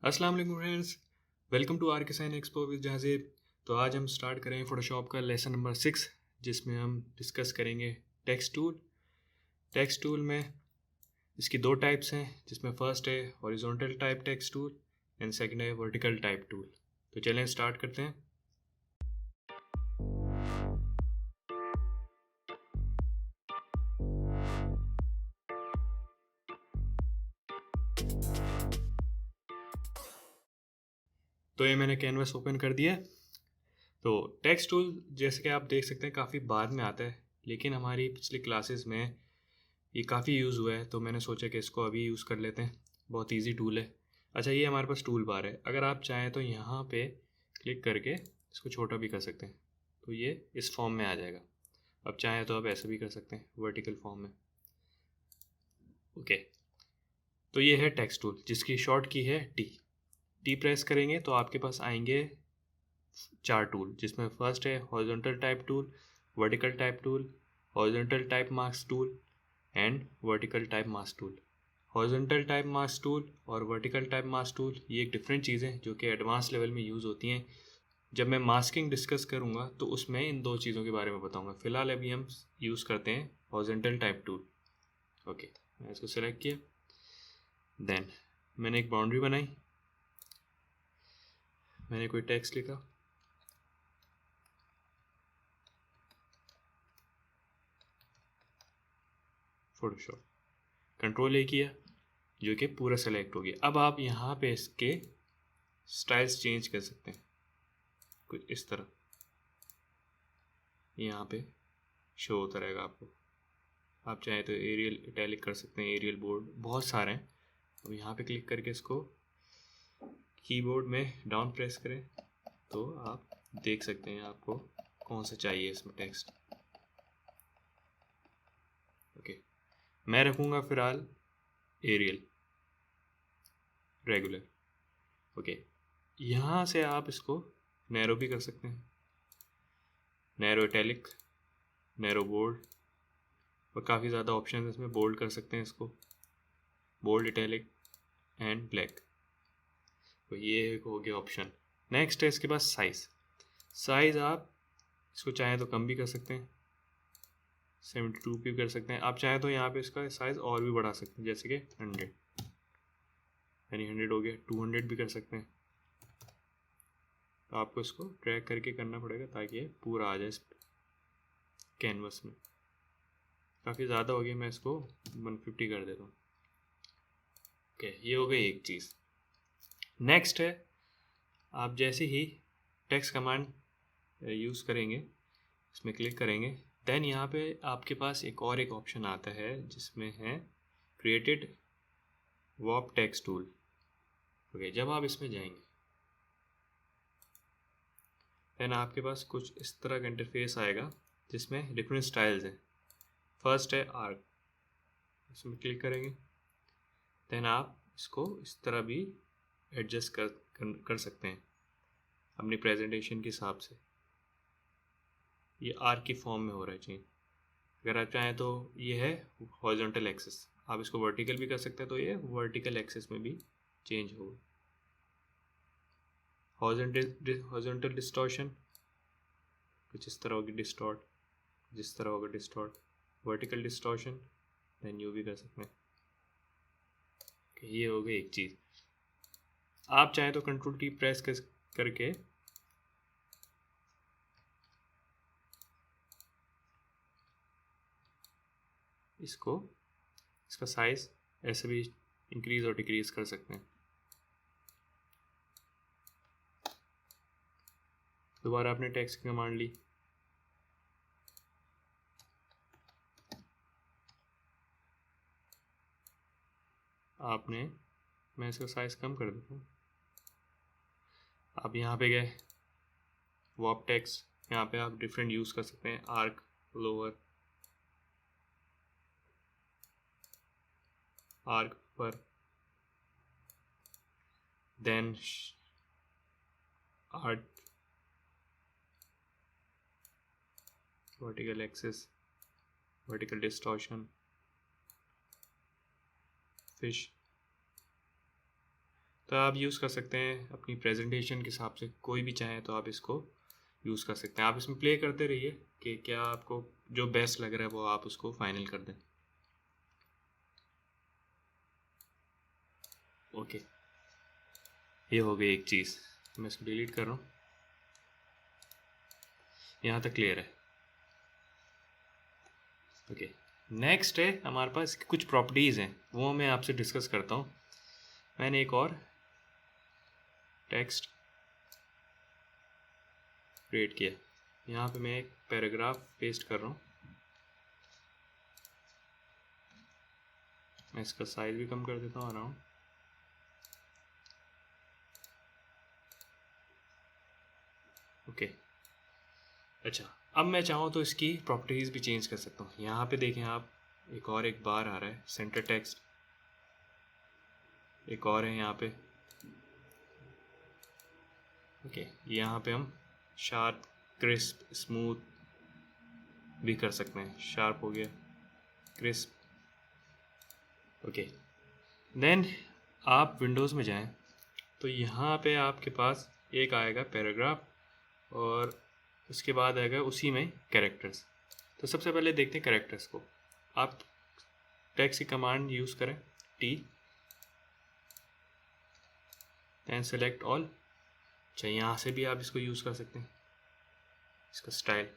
अस्सलाम वालेकुम friends, welcome to are के साइन एक्सपो विद जहाज़ेब। तो आज हम स्टार्ट करेंगे फ़ोटोशॉप का लेसन नंबर 6, जिसमें हम डिस्कस करेंगे टेक्स्ट टूल। टेक्स्ट टूल में इसकी दो टाइप्स हैं, जिसमें फर्स्ट है horizontal type text tool and second है वर्टिकल टाइप टूल। तो चलें स्टार्ट करते हैं। तो ये मैंने कैनवस ओपन कर दिया है। तो टेक्स्ट टूल जैसे कि आप देख सकते हैं काफ़ी बाद में आता है, लेकिन हमारी पिछली क्लासेस में ये काफ़ी यूज़ हुआ है, तो मैंने सोचा कि इसको अभी यूज़ कर लेते हैं। बहुत इजी टूल है। अच्छा, ये हमारे पास टूल बार है। अगर आप चाहें तो यहाँ पे क्लिक करके इसको छोटा भी कर सकते हैं, तो ये इस फॉर्म में आ जाएगा। अब चाहें तो आप ऐसे भी कर सकते हैं, वर्टिकल फॉर्म में। ओके, तो ये है टेक्स्ट टूल, जिसकी शॉर्ट की है टी प्रेस करेंगे तो आपके पास आएंगे 4 टूल, जिसमें फर्स्ट है horizontal type tool, vertical type tool, horizontal type mask tool and vertical type mask tool. Horizontal type mask tool और वर्टिकल टाइप मास्क टूल ये एक डिफरेंट चीज़ें हैं जो कि एडवांस लेवल में यूज़ होती हैं। जब मैं मास्किंग डिस्कस करूँगा तो उसमें इन दो चीज़ों के बारे में बताऊँगा। फ़िलहाल अभी हम यूज़ करते हैं हॉरिजॉन्टल टाइप टूल। ओके, मैं इसको सेलेक्ट किया, देन मैंने एक बाउंड्री बनाई, मैंने कोई टेक्स्ट लिखा, फोटोशॉप कंट्रोल ए किया, जो कि पूरा सेलेक्ट हो गया। अब आप यहाँ पे इसके स्टाइल्स चेंज कर सकते हैं, कुछ इस तरह यहाँ पे शो होता रहेगा आपको। आप चाहें तो एरियल इटैलिक कर सकते हैं, एरियल बोर्ड बहुत सारे हैं। अब यहाँ पे क्लिक करके इसको कीबोर्ड में डाउन प्रेस करें तो आप देख सकते हैं आपको कौन सा चाहिए इसमें टेक्स्ट। ओके, मैं रखूँगा फ़िलहाल एरियल रेगुलर। ओके, यहाँ से आप इसको नैरो भी कर सकते हैं, नैरो इटैलिक, नैरो बोल्ड, और काफ़ी ज़्यादा ऑप्शन है इसमें। बोल्ड कर सकते हैं इसको, बोल्ड, इटैलिक एंड ब्लैक। तो ये हो गया ऑप्शन। नेक्स्ट है इसके पास साइज़ आप इसको चाहें तो कम भी कर सकते हैं, 72 भी कर सकते हैं। आप चाहें तो यहाँ पे इसका साइज़ और भी बढ़ा सकते हैं, जैसे कि 100, यानी 100 हो गया। 200 भी कर सकते हैं। तो आपको इसको ड्रैग करके करना पड़ेगा ताकि ये पूरा आ जाए इस कैनवस में। काफ़ी ज़्यादा हो गया, मैं इसको 150 कर देता हूँ। ओके, ये हो गई एक चीज़। नेक्स्ट है, आप जैसे ही टेक्स्ट कमांड यूज़ करेंगे, इसमें क्लिक करेंगे, देन यहाँ पे आपके पास एक ऑप्शन आता है जिसमें है क्रिएटेड वॉप टेक्स्ट टूल। ओके, जब आप इसमें जाएंगे देन आपके पास कुछ इस तरह का इंटरफेस आएगा, जिसमें डिफरेंट स्टाइल्स हैं। फर्स्ट है आर्क, इसमें क्लिक करेंगे, देन आप इसको इस तरह भी एडजस्ट कर सकते हैं अपनी प्रेजेंटेशन के हिसाब से। ये आर्क की फॉर्म में हो रहा है चेंज। अगर आप चाहें तो ये है हॉरिजॉन्टल एक्सिस, आप इसको वर्टिकल भी कर सकते हैं, तो ये वर्टिकल एक्सिस में भी चेंज होगा। हॉरिजॉन्टल डिस्टॉर्शन कुछ इस तरह होगी, डिस्टॉर्ट जिस तरह होगा distort. Vertical distortion then you भी कर सकते हैं। ये हो गई एक चीज़। आप चाहें तो कंट्रोल की प्रेस करके इसका साइज ऐसे भी इंक्रीज और डिक्रीज कर सकते हैं। दोबारा आपने टेक्स्ट की कमांड ली, मैं इसका साइज कम कर देता हूँ। आप यहाँ पे गए वॉप टेक्स्ट, यहाँ पे आप डिफरेंट यूज़ कर सकते हैं, आर्क, लोअर, आर्क पर, then arch, vertical axis, vertical distortion, fish, तो आप यूज़ कर सकते हैं अपनी प्रेजेंटेशन के हिसाब से, कोई भी चाहे तो आप इसको यूज़ कर सकते हैं। आप इसमें प्ले करते रहिए कि क्या आपको जो बेस्ट लग रहा है वो आप उसको फाइनल कर दें। ओके, ये हो गई एक चीज़। मैं इसको डिलीट कर रहा हूँ। यहाँ तक क्लियर है। ओके, नेक्स्ट है हमारे पास कुछ प्रॉपर्टीज़ हैं, वो मैं आपसे डिस्कस करता हूँ। मैंने एक और टेक्स्ट क्रिएट किया। यहाँ पे मैं एक पैराग्राफ पेस्ट कर रहा हूँ। मैं इसका साइज भी कम कर देता हूँ अराउंड। ओके, अच्छा, अब मैं चाहूँ तो इसकी प्रॉपर्टीज़ भी चेंज कर सकता हूँ। यहाँ पे देखें आप, एक बार आ रहा है सेंटर टेक्स्ट, एक और है यहाँ पे। ओके, यहाँ पे हम शार्प, क्रिस्प, स्मूथ भी कर सकते हैं। शार्प हो गया, क्रिस्प। ओके, देन आप विंडोज़ में जाएं तो यहाँ पे आपके पास एक आएगा पैराग्राफ और उसके बाद आएगा उसी में कैरेक्टर्स। तो सबसे पहले देखते हैं कैरेक्टर्स को। आप टेक्स्ट की कमांड यूज़ करें, टी, दैन सेलेक्ट ऑल। अच्छा, यहाँ से भी आप इसको यूज़ कर सकते हैं, इसका स्टाइल।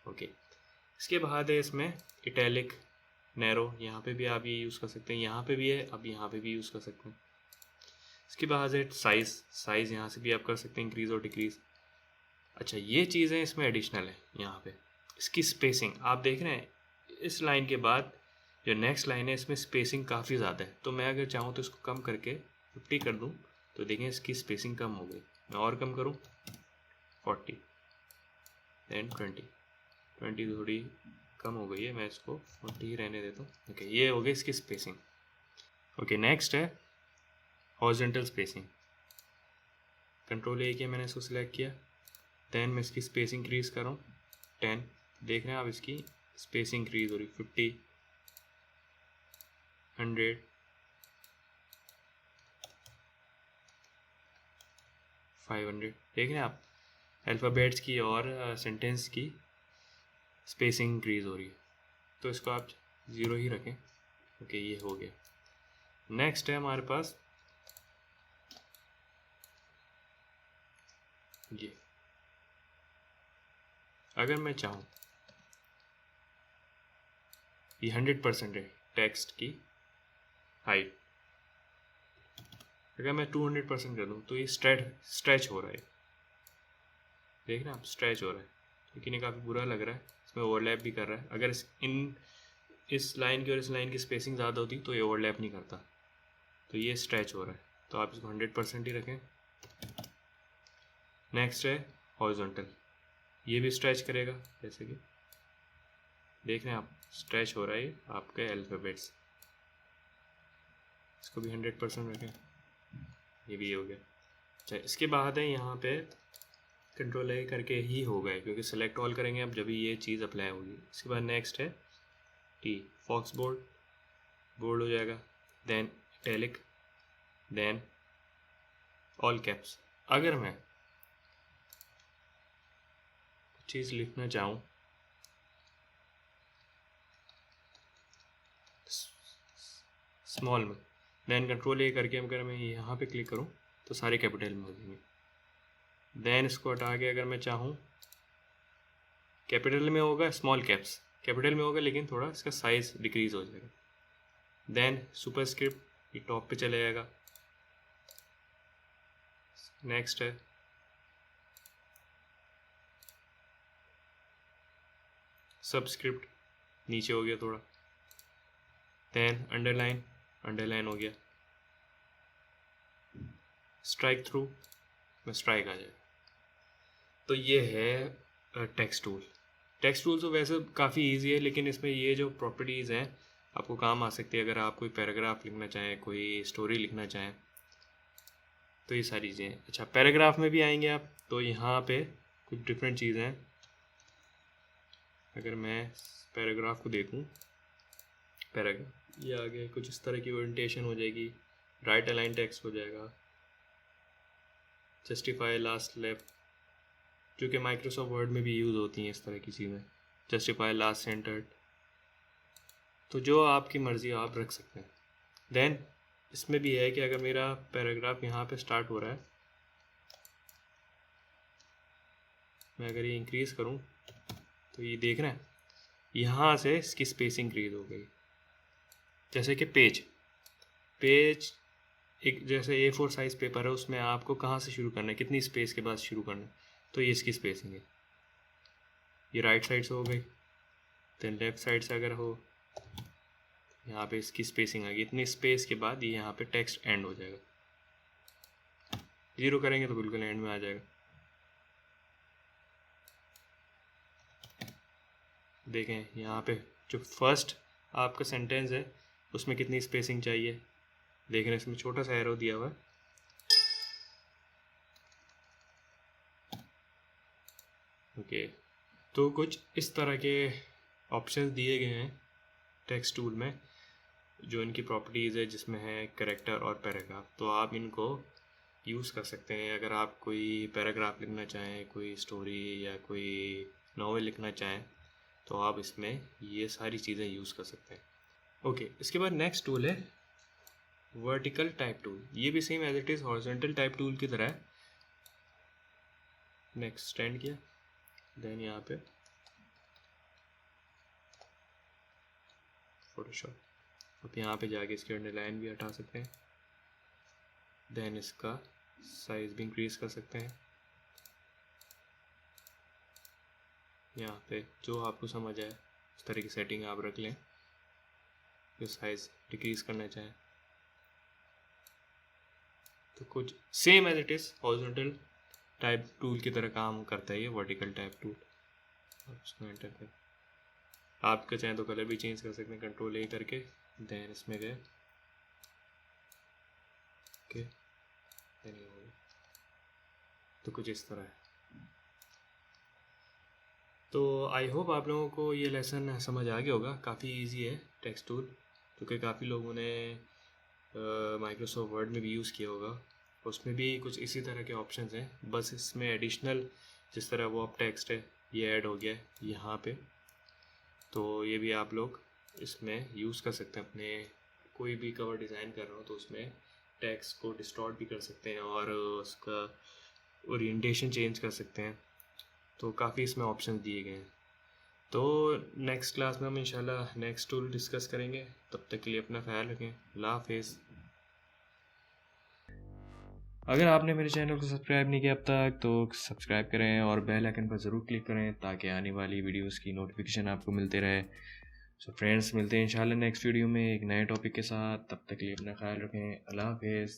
ओके, इसके बाद है इसमें इटैलिक, नैरो, यहाँ पे भी आप ये यूज़ कर सकते हैं। यहाँ पे भी है, अब यहाँ पे भी यूज़ कर सकते हैं। इसके बाद है साइज़ यहाँ से भी आप कर सकते हैं इंक्रीज़ और डिक्रीज़। अच्छा, ये चीज़ें इसमें एडिशनल है। यहाँ पे इसकी स्पेसिंग आप देख रहे हैं, इस लाइन के बाद जो नेक्स्ट लाइन है इसमें स्पेसिंग काफ़ी ज़्यादा है। तो मैं अगर चाहूँ तो इसको कम करके 50 कर दूँ तो देखें इसकी स्पेसिंग कम हो गई। मैं और कम करूँ 40, दैन 20 थोड़ी कम हो गई है, मैं इसको 40 ही रहने देता हूँ। ओके, ये हो गई इसकी स्पेसिंग। ओके, नेक्स्ट है हॉरिजॉन्टल स्पेसिंग। कंट्रोल ए किया मैंने, इसको सिलेक्ट किया, दैन मैं इसकी स्पेसिंग इंक्रीज़ कर रहा हूँ 10। देख रहे हैं आप, इसकी स्पेसिंग इंक्रीज़ हो रही 50, 100, 500। देख रहे हैं आप, अल्फ़ाबेट्स की और सेंटेंस की स्पेसिंग इंक्रीज़ हो रही है। तो इसको आप 0 ही रखें। ओके, ये हो गया। नेक्स्ट है हमारे पास ये, अगर मैं चाहूँ ये 100% है टेक्स्ट की हाइट, अगर मैं 200% कर दूँ तो ये स्ट्रेच हो रहा है। देख रहे हैं आप, स्ट्रेच हो रहा है, लेकिन ये काफ़ी बुरा लग रहा है, इसमें ओवरलैप भी कर रहा है। अगर इस लाइन की और इस लाइन की स्पेसिंग ज़्यादा होती तो ये ओवरलैप नहीं करता। तो ये स्ट्रेच हो रहा है, तो आप इसको 100% ही रखें। नेक्स्ट है हॉरिजॉन्टल, ये भी स्ट्रेच करेगा, जैसे कि देख रहे हैं आप, स्ट्रेच हो रहा है आपके अल्फ़ाबेट्स। इसको भी 100% रखें, ये भी हो गया। अच्छा, इसके बाद है यहाँ पे कंट्रोल ए करके ही हो गए, क्योंकि सेलेक्ट ऑल करेंगे अब जब ये चीज़ अप्लाई होगी। इसके बाद नेक्स्ट है टी, फॉक्स बोल्ड हो जाएगा, then italic, then all caps. अगर मैं चीज़ लिखना चाहूँ स्मॉल में, देन कंट्रोल ए करके अगर मैं यहाँ पे क्लिक करूँ तो सारे कैपिटल में हो जाएंगे। देन इसको हटा के अगर मैं चाहूँ, कैपिटल में होगा, स्मॉल कैप्स कैपिटल में होगा, लेकिन थोड़ा इसका साइज़ डिक्रीज़ हो जाएगा। देन सुपरस्क्रिप्ट, ये टॉप पे चले जाएगा। नेक्स्ट है सबस्क्रिप्ट, नीचे हो गया थोड़ा। देन अंडरलाइन हो गया। स्ट्राइक थ्रू में स्ट्राइक आ जाएगा। तो ये है टेक्स्ट टूल तो वैसे काफ़ी इजी है, लेकिन इसमें ये जो प्रॉपर्टीज़ हैं आपको काम आ सकती है अगर आप कोई पैराग्राफ लिखना चाहें, कोई स्टोरी लिखना चाहें, तो ये सारी चीज़ें। अच्छा, पैराग्राफ में भी आएंगे आप, तो यहाँ पे कुछ डिफरेंट चीज़ें हैं। अगर मैं पैराग्राफ को देखूँ, ये आगे कुछ इस तरह की ओरिएंटेशन हो जाएगी, राइट अलाइन टेक्स्ट हो जाएगा, जस्टिफाई लास्ट लेफ्ट, जो कि माइक्रोसॉफ्ट वर्ड में भी यूज़ होती हैं इस तरह की चीज़ें, जस्टिफाई लास्ट सेंटर्ड। तो जो आपकी मर्ज़ी आप रख सकते हैं। देन इसमें भी है कि अगर मेरा पैराग्राफ यहाँ पे स्टार्ट हो रहा है, मैं अगर ये इंक्रीज़ करूँ तो ये देख रहे हैं यहाँ से इसकी स्पेस इंक्रीज़ हो गई। जैसे कि पेज एक जैसे A4 साइज़ पेपर है, उसमें आपको कहाँ से शुरू करना है, कितनी स्पेस के बाद शुरू करना है, तो ये इसकी स्पेसिंग है। ये राइट साइड से हो गई, देन लेफ़्ट साइड से अगर हो, यहाँ पे इसकी स्पेसिंग आ गई, इतनी स्पेस के बाद ये यहाँ पे टेक्स्ट एंड हो जाएगा। 0 करेंगे तो बिल्कुल एंड में आ जाएगा। देखें यहाँ पे जो फर्स्ट आपका सेंटेंस है उसमें कितनी स्पेसिंग चाहिए, देख रहे हैं इसमें छोटा सा एरो दिया हुआ है। ओके, तो कुछ इस तरह के ऑप्शंस दिए गए हैं टेक्स्ट टूल में, जो इनकी प्रॉपर्टीज़ है, जिसमें है कैरेक्टर और पैराग्राफ। तो आप इनको यूज़ कर सकते हैं अगर आप कोई पैराग्राफ लिखना चाहें, कोई स्टोरी या कोई नॉवेल लिखना चाहें, तो आप इसमें ये सारी चीज़ें यूज़ कर सकते हैं। ओके, इसके बाद नेक्स्ट टूल है वर्टिकल टाइप टूल। ये भी same as it is horizontal type tool की तरह है। नेक्स्ट स्टैंड किया, देन यहाँ पे फोटोशॉप, अब यहाँ पे जाके इसके अंडरलाइन भी हटा सकते हैं, देन इसका साइज़ भी इंक्रीज़ कर सकते हैं। यहाँ पे जो आपको समझ आए उस तरह की सेटिंग आप रख लें, जो साइज़ डिक्रीज़ करना चाहें। तो कुछ same as it is horizontal type tool की तरह काम करता है ये वर्टिकल टाइप टूल। आप इसको एंटर कर, आपका चाहें तो कलर भी चेंज कर सकते हैं, कंट्रोल A करके, देन इसमें गए, ओके, देन ये हो गया। तो कुछ इस तरह है। तो आई होप आप लोगों को ये लेसन समझ आ गया होगा। काफ़ी इजी है टेक्स्ट टूल, क्योंकि काफ़ी लोगों ने माइक्रोसॉफ्ट वर्ड में भी यूज़ किया होगा। उसमें भी कुछ इसी तरह के ऑप्शंस हैं, बस इसमें एडिशनल जिस तरह वो अब टेक्स्ट है ये ऐड हो गया है यहाँ पे। तो ये भी आप लोग इसमें यूज़ कर सकते हैं, अपने कोई भी कवर डिज़ाइन कर रहे हो तो उसमें टेक्स्ट को डिस्टॉर्ट भी कर सकते हैं और उसका ओरिएंटेशन चेंज कर सकते हैं। तो काफ़ी इसमें ऑप्शन दिए गए हैं। तो नेक्स्ट क्लास में हम इंशाल्लाह नेक्स्ट टूल डिस्कस करेंगे। तब तक के लिए अपना ख्याल रखें। अल्लाह हाफिज़। अगर आपने मेरे चैनल को सब्सक्राइब नहीं किया अब तक तो सब्सक्राइब करें और बेल आइकन पर ज़रूर क्लिक करें, ताकि आने वाली वीडियोस की नोटिफिकेशन आपको मिलते रहे। सो फ्रेंड्स, मिलते हैं इंशाल्लाह नेक्स्ट वीडियो में एक नए टॉपिक के साथ। तब तक के लिए अपना ख्याल रखें। अल्लाह हाफिज़।